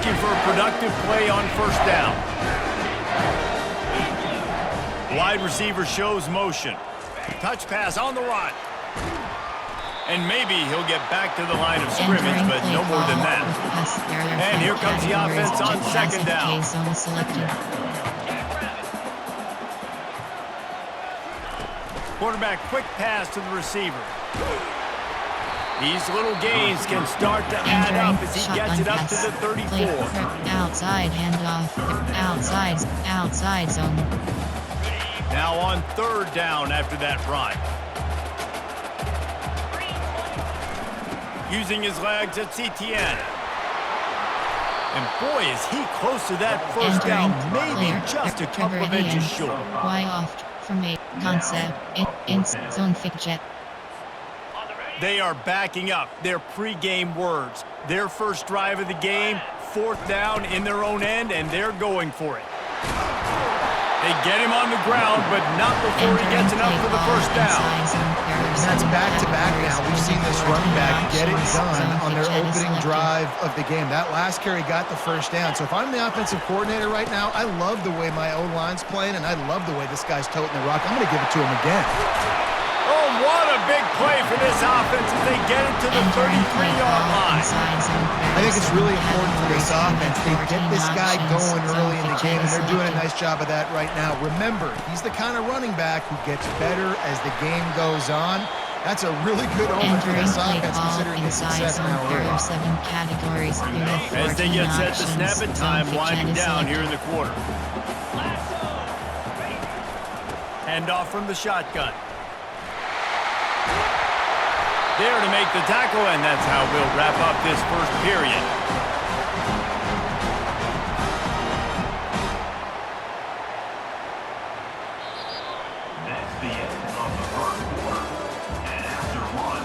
looking for a productive play on first down. Wide receiver shows motion. Touch pass on the run. And maybe he'll get back to the line of scrimmage, but no more than that. And here comes the offense on second down. Quarterback quick pass to the receiver. These little gains can start to add up as he gets it up to the 34. Outside handoff. Outside zone. Now on third down after that run. Using his legs at CTN. And boy, is he close to that first down, maybe just a couple of inches short. Y off from a concept in zone fidget. They are backing up their pregame words. Their first drive of the game, fourth down in their own end, and they're going for it. They get him on the ground, but not before he gets enough for the first down. And that's back-to-back now. We've seen this running back get it done on their opening drive of the game. That last carry got the first down. So if I'm the offensive coordinator right now, I love the way my O-line's playing, and I love the way this guy's toting the rock. I'm going to give it to him again. Oh, what a big play for this offense as they get it to the 33-yard line. I think it's really important for this offense. They get this guy going early in the game, and they're doing a nice job of that right now. Remember, he's the kind of running back who gets better as the game goes on. That's a really good omen for this offense, considering the success now early. As they get set to snap it, time winding down here in the quarter. Handoff from the shotgun. There to make the tackle, and that's how we'll wrap up this first period. That's the end of the first quarter. And after one,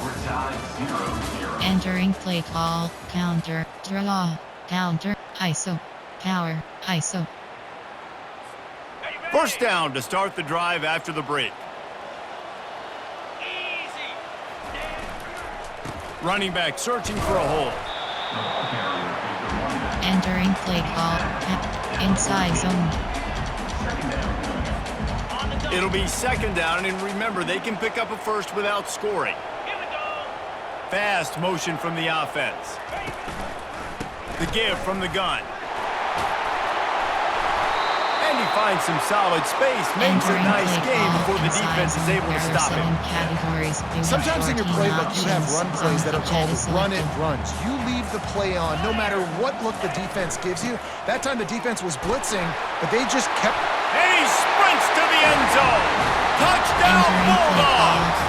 we're tied 0-0. Entering play call, counter, draw, counter, ISO, power, ISO. First down to start the drive after the break. Running back searching for a hole. Entering play call. Inside zone. It'll be second down, and remember, they can pick up a first without scoring. Fast motion from the offense. The give from the gun. And he finds some solid space, makes a nice game before the defense is able to stop him. Sometimes in your playbook, you have run plays that are called run-it runs. You leave the play on no matter what look the defense gives you. That time the defense was blitzing, but they just kept... And he sprints to the end zone. Touchdown, Bulldogs!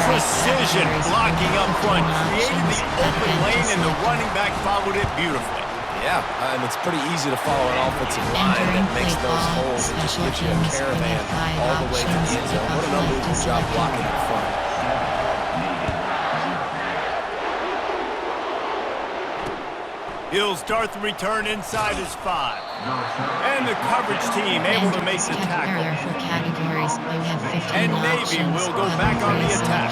Precision blocking up front, created the open lane, and the running back followed it beautifully. Yeah, and it's pretty easy to follow an offensive line that makes those holes and just gives you a caravan all the way to the end zone. What an unbelievable job blocking up front. He'll start the return inside his 5. And the coverage team able to make the tackle. And Navy will go back on the attack.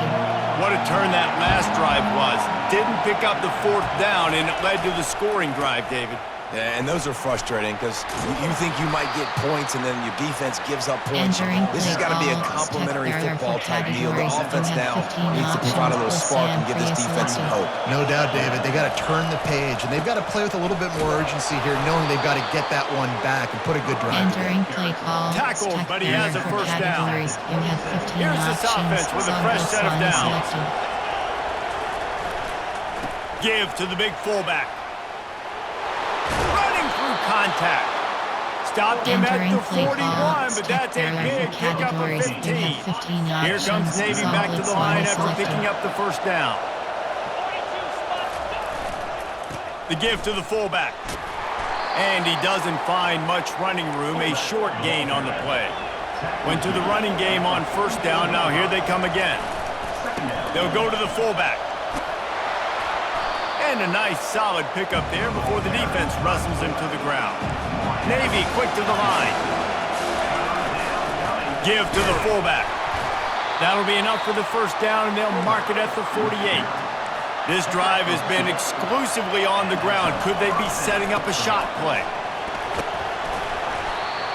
What a turn that last drive was. Didn't pick up the fourth down, and it led to the scoring drive, David. Yeah, and those are frustrating because you think you might get points and then your defense gives up points. This has got to be a complementary football type deal. The offense now needs to provide a little spark and give this defense some hope. No doubt, David. They got to turn the page, and they've got to play with a little bit more urgency here, knowing they've got to get that one back and put a good drive. Tackled, but he has a first down. Here's this offense with a fresh set of downs. Give to the big fullback. Running through contact. Stopped him at the 41, but that's a big pickup of 15. Here comes Navy back to the line after picking up the first down. The give to the fullback. And he doesn't find much running room, a short gain on the play. Went to the running game on first down, now here they come again. They'll go to the fullback. And a nice solid pickup there before the defense wrestles him to the ground. Navy quick to the line. Give to the fullback. That'll be enough for the first down, and they'll mark it at the 48. This drive has been exclusively on the ground. Could they be setting up a shot play?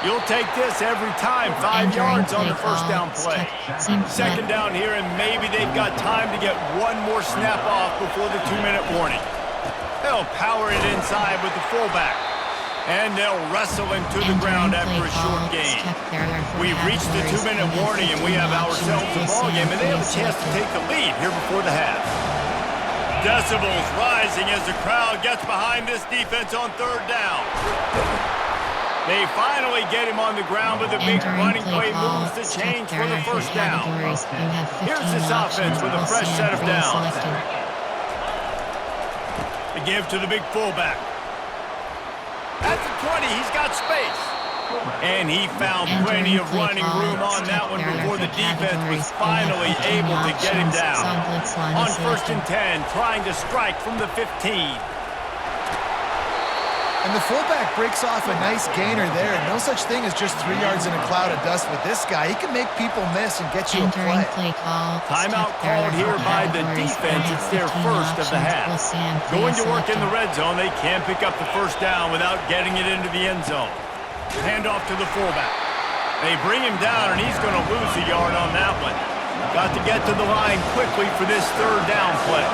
You'll take this every time. 5 yards on the first down play. Second down here, and maybe they've got time to get one more snap off before the 2-minute warning. They'll power it inside with the fullback. And they'll wrestle him to the ground after a short gain. We've reached the 2-minute warning, and we have ourselves a ball game, and they have a chance to take the lead here before the half. Decibels rising as the crowd gets behind this defense on third down. They finally get him on the ground with a big running play, moves the change for the first down. Here's this offense with a fresh set of downs. The give to the big fullback. At the 20, he's got space. And he found plenty of running room on that one before the defense was finally able to get him down. On 1st and 10, trying to strike from the 15. And the fullback breaks off a nice gainer there. No such thing as just 3 yards in a cloud of dust with this guy. He can make people miss and get you a play. Timeout called here by the defense. It's their first of the half. Going to work in the red zone. They can't pick up the first down without getting it into the end zone. Hand off to the fullback. They bring him down, and he's going to lose a yard on that one. Got to get to the line quickly for this third down play.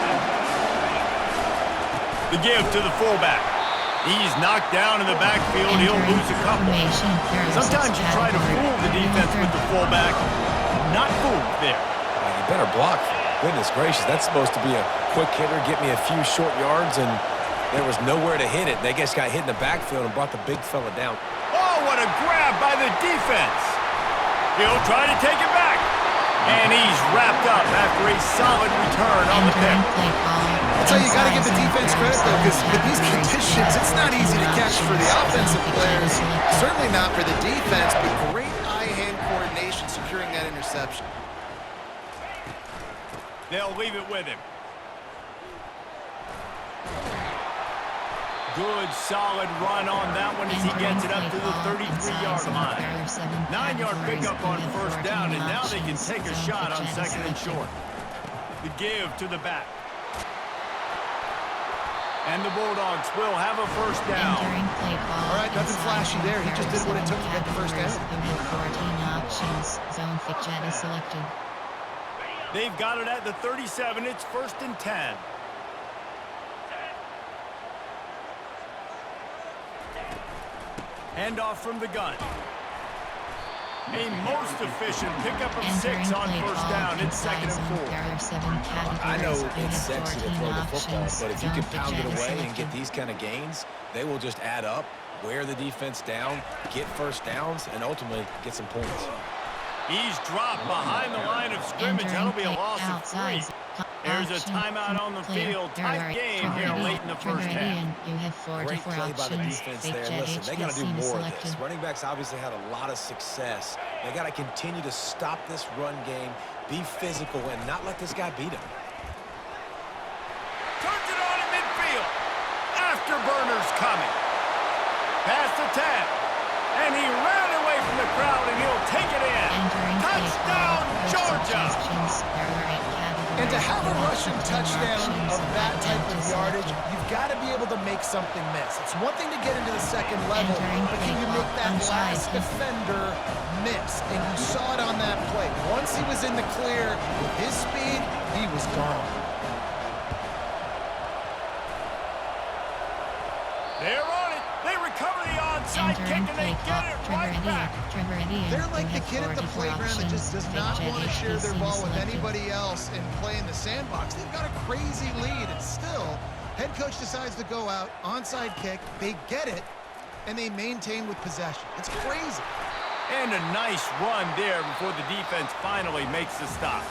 The give to the fullback. He's knocked down in the backfield. He'll lose a couple. Sometimes you try to fool the defense with the fullback. Not fooled there. You better block. Goodness gracious, that's supposed to be a quick hitter, get me a few short yards, and there was nowhere to hit it. They just got hit in the backfield and brought the big fella down. Oh, what a grab by the defense. He'll try to take it back. And he's wrapped up after a solid return on the pick. That's how you got to give the defense credit, though, because with these conditions, it's not easy to catch for the offensive players. Certainly not for the defense, but great eye-hand coordination securing that interception. They'll leave it with him. Good, solid run on that one as he gets it up to the 33-yard line. 9-yard pickup on first down, and now they can take a shot on 2nd and short. The give to the back. And the Bulldogs will have a first down. All right, nothing flashy there. He just did what it took to get the first down. They've got it at the 37. It's 1st and 10. Handoff from the gun. A most efficient pickup of 6 on first down. It's 2nd and 4. I know it's sexy to throw the football, but if you can pound it away and get these kind of gains, they will just add up, wear the defense down, get first downs, and ultimately get some points. He's dropped behind the line of scrimmage. That'll be a loss of 3. There's a timeout on the field. Tight game here late in the first half. Great play by the defense there. Listen, they got to do more of this. Running backs obviously had a lot of success. They got to continue to stop this run game, be physical, and not let this guy beat him. Turns it on in midfield. Afterburners coming. Past the 10. And he ran away from the crowd, and he'll take it in. Touchdown, Georgia! And to have a rushing touchdown of that type of yardage, you've got to be able to make something miss. It's one thing to get into the second level, but can you make that last defender miss? And you saw it on that play. Once he was in the clear with his speed, he was gone. They're on it. They recover the onside kick, and they get it right back. They're like the kid at the playground that just does not want to share their ball with anybody else and play in the sandbox. They've got a crazy lead, and still, head coach decides to go out, onside kick, they get it, and they maintain with possession. It's crazy. And a nice run there before the defense finally makes the stop.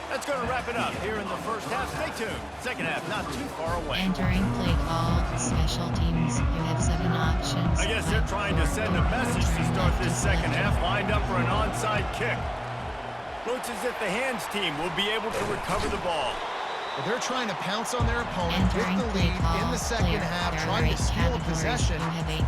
That's going to wrap it up here in the first half. Stay tuned. Second half, not too far away. Entering play call, special teams. You have 7 options. I guess they're trying to send a message to start this second half. Lined up for an onside kick. Looks as if the hands team will be able to recover the ball. Well, they're trying to pounce on their opponent, get the lead in the second half, trying to steal possession,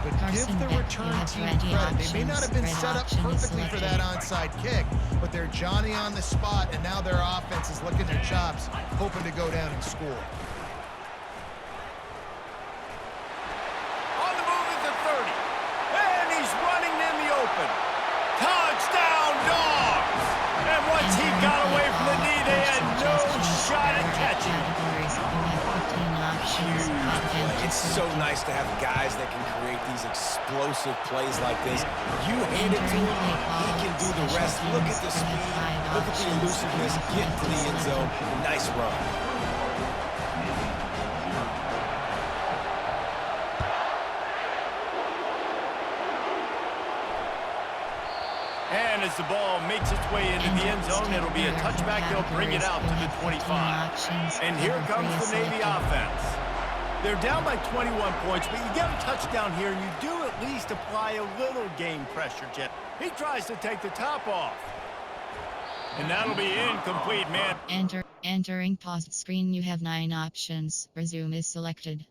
but give the return team credit. They may not have been set up perfectly for that onside kick, but they're Johnny on the spot, and now their offense is licking their chops, hoping to go down and score. options. It's so nice to have guys that can create these explosive plays like this. You hand it to him, he can do the rest. Look at the speed, look at the elusiveness, get to the end zone. Nice run. And as the ball makes its way into the end zone, it'll be a touchback. They'll bring it out to the 25. And here comes the Navy offense. They're down by 21 points, but you get a touchdown here, and you do at least apply a little game pressure, Jet. He tries to take the top off. And that'll be incomplete, man. Entering pause screen, you have 9 options. Resume is selected.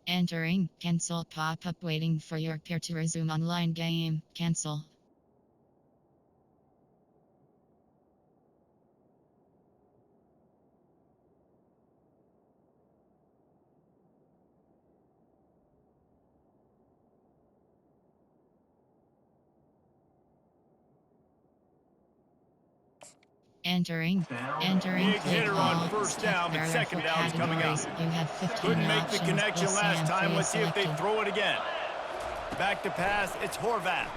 Entering cancel pop-up waiting for your peer to resume online game. Cancel. Entering Big hitter on first down, but second down's coming up. You have 15 Couldn't make the connection options, last time. Let's see if they selected. throw it again. Back to pass, it's Horvath.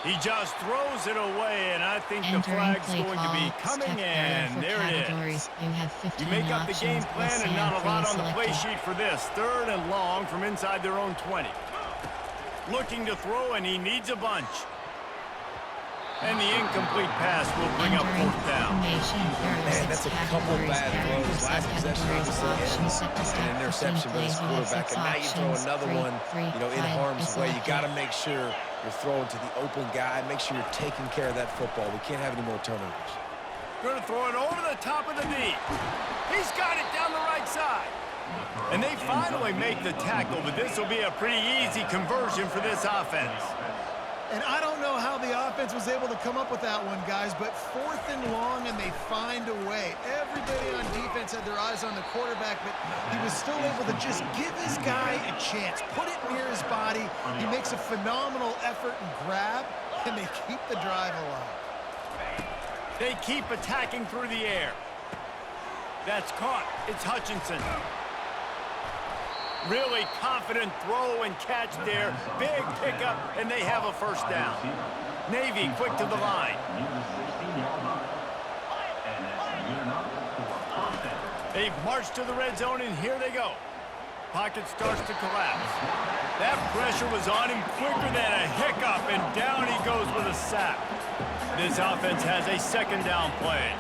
He just throws it away, and I think the flag's going to be coming in. There it is. You have 15 You make up the game options, plan and not a lot on the play selected. sheet for this. 3rd and long from inside their own 20. Looking to throw, and he needs a bunch. And the incomplete pass will bring up 4th down. Man, that's a couple bad throws. Last possession, obviously, an interception by this quarterback. And now you throw another one, in harm's way. You got to make sure you're throwing to the open guy. Make sure you're taking care of that football. We can't have any more turnovers. Going to throw it over the top of the knee. He's got it down the right side. And they finally make the tackle, but this will be a pretty easy conversion for this offense. And I don't know how the offense was able to come up with that one, guys, but 4th and long, and they find a way. Everybody on defense had their eyes on the quarterback, but he was still able to just give his guy a chance, put it near his body. He makes a phenomenal effort and grab, and they keep the drive alive. They keep attacking through the air. That's caught. It's Hutchinson. Really confident throw and catch there. Big pickup, and they have a 1st down. Navy quick to the line. They've marched to the red zone, and here they go. Pocket starts to collapse. That pressure was on him quicker than a hiccup, and down he goes with a sack. This offense has a 2nd down play.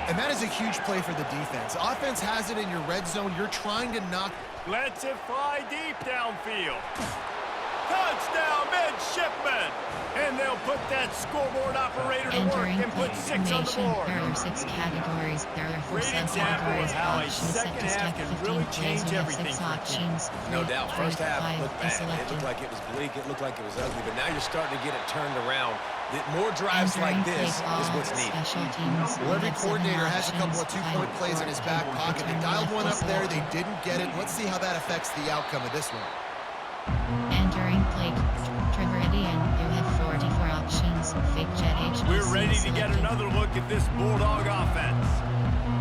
And that is a huge play for the defense. Offense has it in your red zone. You're trying to knock. Lets it fly deep downfield. Touchdown, midshipman! And they'll put that scoreboard operator to work and put 6 on the board. There are 6 categories. There are 4 Great example of subcategories. how a Options set second to half stack can 15 really plays. change You have everything 6 for a team. options. No doubt. First half looked bad. It Selected. looked like it was bleak. It looked like it was ugly. But now you're starting to get it turned around. More drives like this is what's needed. Well, every coordinator has a couple of 2-point plays in his back pocket. They dialed one up there. They didn't get it. Let's see how that affects the outcome of this one. Entering play. Treveridian. You have 44 options. Fake jet HBC. We're ready to get selected. another look at this Bulldog offense.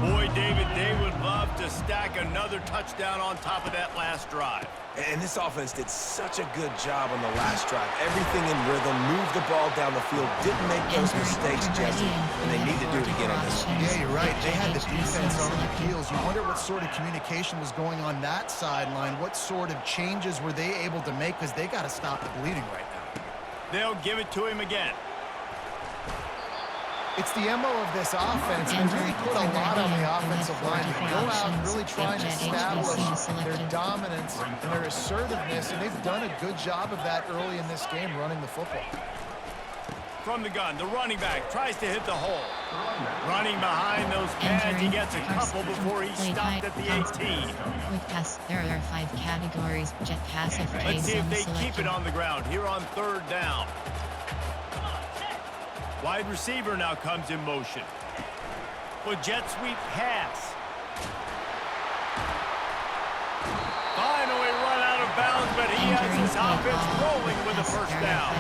Boy, David, they would love to stack another touchdown on top of that last drive. And this offense did such a good job on the last drive. Everything in rhythm, moved the ball down the field, didn't make those mistakes, Jesse, and they need to do it again on this one. Yeah, you're right. They had the defense on their heels. You wonder what sort of communication was going on that sideline. What sort of changes were they able to make, because they got to stop the bleeding right now. They'll give it to him again. It's the MO of this offense, and they really put a lot on the offensive line. They go out really trying to establish their dominance and their assertiveness, and they've done a good job of that early in this game, running the football. from the gun. The running back tries to hit the hole. Running behind those pads, he gets a couple before he stopped at the 18. Quick pass. There are 5 categories. Jet pass of Let's see if they keep it on the ground here on 3rd down. Wide receiver now comes in motion. With jet sweep pass. Finally run out of bounds, but he has his offense rolling with a first down.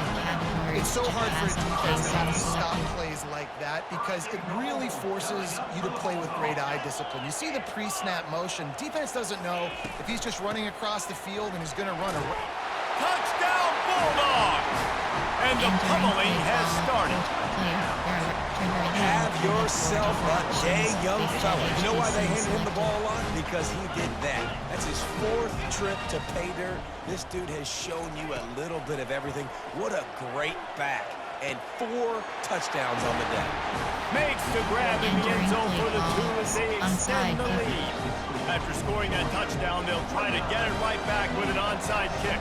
It's so hard for a defense to have to stop plays like that because it really forces you to play with great eye discipline. You see the pre-snap motion. Defense doesn't know if he's just running across the field and he's going to run a... Touchdown, Bulldogs! And the pummeling has started. Have yourself a day, young fella. You know why they handed him the ball a lot? Because he did that. That's his 4th trip to pay dirt. This dude has shown you a little bit of everything. What a great back. And 4 touchdowns on the day. Makes the grab in the end zone for the 2 as they extend the lead. After scoring that touchdown, they'll try to get it right back with an onside kick.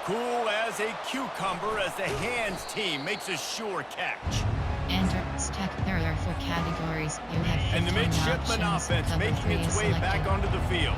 Cool as a cucumber as the hands team makes a sure catch. Enter stack. There are 4 categories. You have 15 And the midshipman options. offense Cover making 3 its is way selected. back onto the field.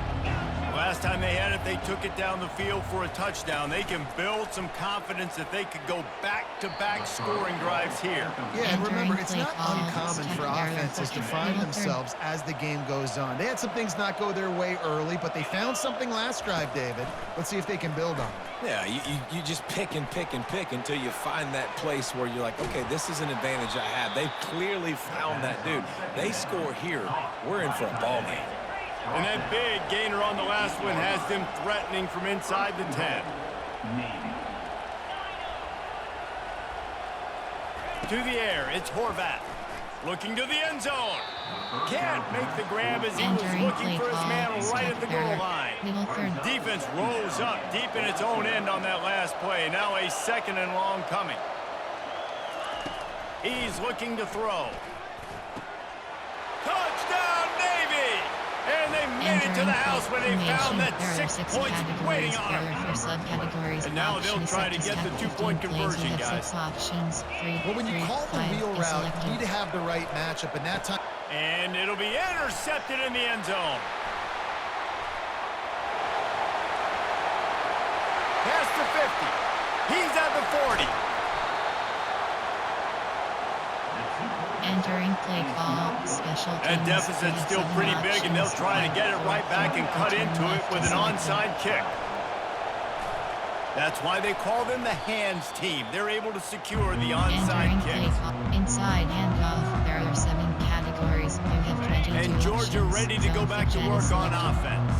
Last time they had it, they took it down the field for a touchdown. They can build some confidence that they could go back-to-back scoring drives here. Yeah, and remember, it's Entering not play call, uncommon for stack offenses to area find 4. themselves as the game goes on. They had some things not go their way early, but they found something last drive, David. Let's see if they can build on it. Yeah, you just pick and pick and pick until you find that place where you're like, okay, this is an advantage I have. They clearly found that dude. They score here. We're in for a ball game. And that big gainer on the last one has them threatening from inside the 10. To the air, it's Horvath. Looking to the end zone. Can't make the grab as he was Entering looking play for his call, man right at the goal stack line. middle third. Defense rolls up deep in its own end on that last play. Now a 2nd and long coming. He's looking to throw. Touchdown, Navy! And they made it to the house when they found that 6 points waiting on them. And now they'll try to get the 2-point conversion, guys. Well, when you call the wheel route, you need to have the right matchup, and that time... And it'll be intercepted in the end zone. Past the 50. He's at the 40. Entering play call, special teams. That deficit's still pretty big, and they'll try to get it right back and cut into it with an onside kick. That's why they call them the hands team. They're able to secure the onside kick. Inside handoff, there are 7 categories. You have 22 And Georgia options. ready to go Zone back to pitch work is on selected. offense.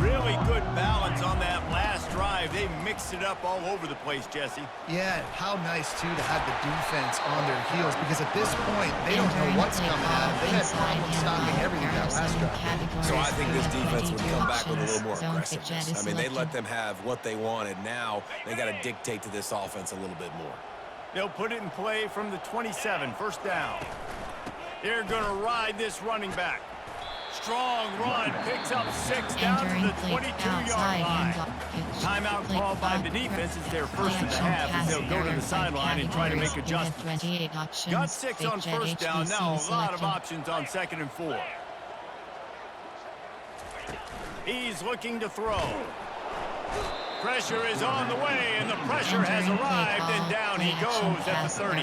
Really good balance on that last drive. They mixed it up all over the place, Jesse. Yeah, how nice, too, to have the defense on their heels, because at this point, they don't know what's coming at them. They had problems stopping everything that last drive. So I think this defense would come back with a little more aggressiveness. I mean, they let them have what they wanted. Now they got to dictate to this offense a little bit more. They'll put it in play from the 27, 1st down. They're going to ride this running back. Strong run, picks up 6 down to the 22-yard line. Timeout called by the defense is their first of the half as they'll go to the sideline and try to make adjustments. Got 6 on 1st down, now a lot of options on 2nd and 4. He's looking to throw. Pressure is on the way, and the pressure has arrived, and down he goes at the 30.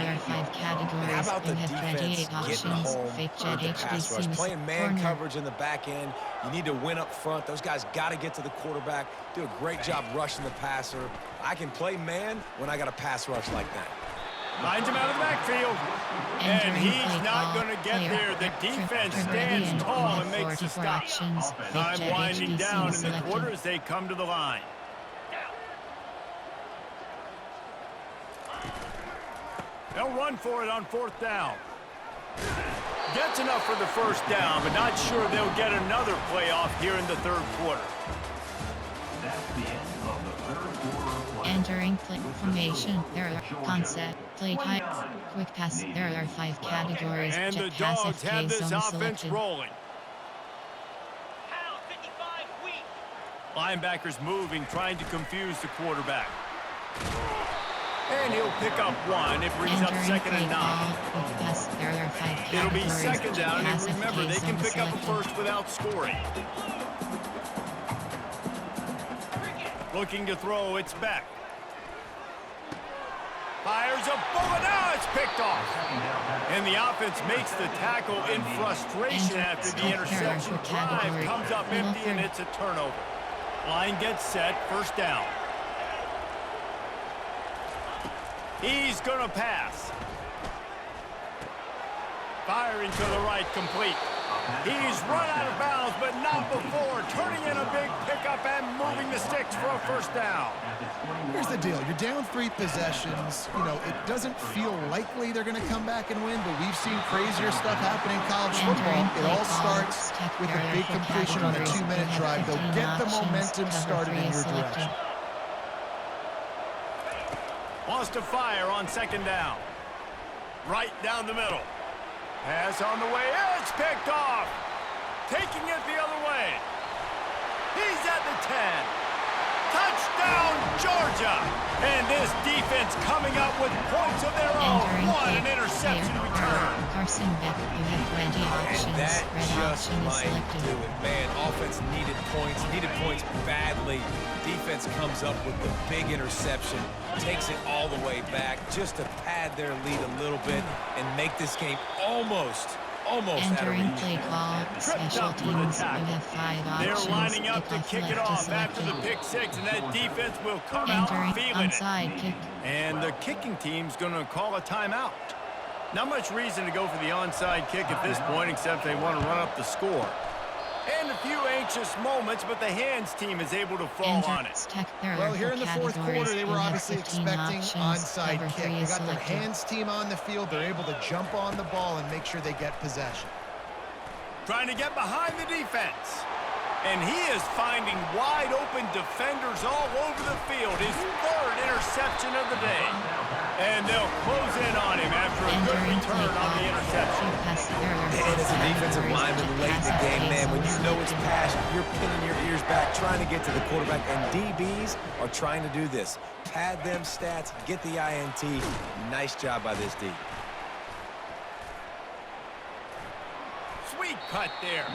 How about the defense getting home with the pass rush? Playing man coverage in the back end. You need to win up front. Those guys got to get to the quarterback, do a great job rushing the passer. I can play man when I got a pass rush like that. Finds him out of the backfield, and he's not going to get there. The defense stands tall and makes the stop. Time winding down in the quarter as they come to the line. They'll run for it on 4th down. Gets enough for the 1st down, but not sure they'll get another playoff here in the 3rd quarter. That's the end of the 3rd quarter of play. Entering play formation, there are concept, play type, quick pass. There are 5 categories. And the Jet pass Dogs have FK this zone offense selected. rolling. weak. Linebackers moving, trying to confuse the quarterback. And he'll pick up one. It brings up Entering 2nd play and 9. call. Pass. There are 5 It'll be categories. 2nd down, and Passive remember, play they can zone pick up a selected. first without scoring. Looking to throw, it's Beck. Fires a bullet, now it's picked off. And the offense makes the tackle in frustration after the interception. Drive comes up empty, and it's a turnover. Line gets set, 1st down. He's going to pass. Firing to the right, complete. He's run out of bounds, but not before. Turning in a big pickup and moving the sticks for a 1st down. Here's the deal. You're down 3 possessions. You know, it doesn't feel likely they're going to come back and win, but we've seen crazier stuff happen in college football. It all starts with a big completion on a 2-minute drive. They'll get the momentum started in your direction. Wants to fire on 2nd down. Right down the middle. Pass on the way. It's picked off. Taking it the other way. He's at the 10. Touchdown, Georgia. And this defense coming up with points of their own. What an interception return. Carson Beck, you have 20 options. And that Red just option is might selected. do it. Man, offense needed points badly. Defense comes up with the big interception, takes it all the way back just to pad their lead a little bit and make this game almost out of Entering reach. play call. Tripped Special up for the teams, you tackle. have 5 They're options. lining up to Kickoff kick it left off is after the selected. pick 6, and that defense will come out Entering feeling it. onside kick. And the kicking team's going to call a timeout. Not much reason to go for the onside kick at this point, except they want to run up the score. And a few anxious moments, but the hands team is able to fall on it. Well, here in the 4th quarter, they were obviously expecting onside kick. They got their hands team on the field. They're able to jump on the ball and make sure they get possession. Trying to get behind the defense. And he is finding wide open defenders all over the field. His 3rd interception of the day. And they'll close in on him after a good return on the interception. And as a defensive lineman late in the game, man, when you know it's pass, you're pinning your ears back, trying to get to the quarterback. And DBs are trying to do this. Pad them stats, get the INT. Nice job by this D. Sweet cut there.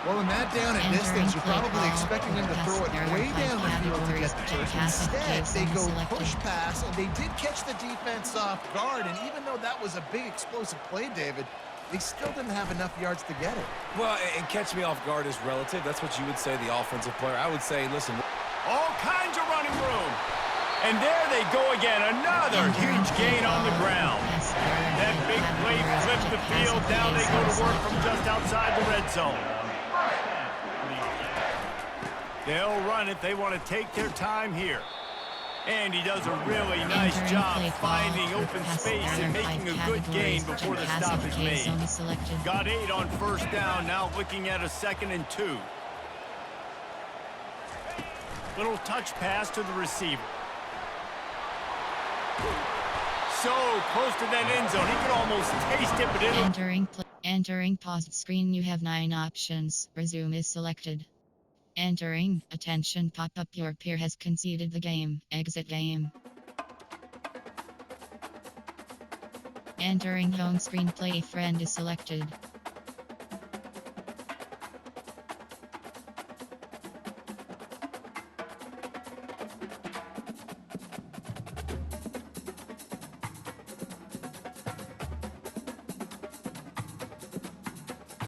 Well, in that down and distance, you're probably expecting them to throw it way down the field to get the first. Instead, they go push pass, and they did catch the defense off guard. And even though that was a big explosive play, David, they still didn't have enough yards to get it. Well, and catch me off guard is relative. That's what you would say, the offensive player. I would say, listen. All kinds of running room. And there they go again. Another huge gain on the ground. That big play flipped the field. Now they go to work from just outside the red zone. They'll run it. They want to take their time here. And he does a really nice job finding open space and making a good gain before the stop is made. Got 8 on 1st down. Now looking at a 2nd and 2. Little touch pass to the receiver. So close to that end zone. He could almost taste it, but it'll... Entering paused screen, you have 9 options. Resume is selected. Entering, attention pop-up, your peer has conceded the game. Exit game. Entering home screen, play friend is selected.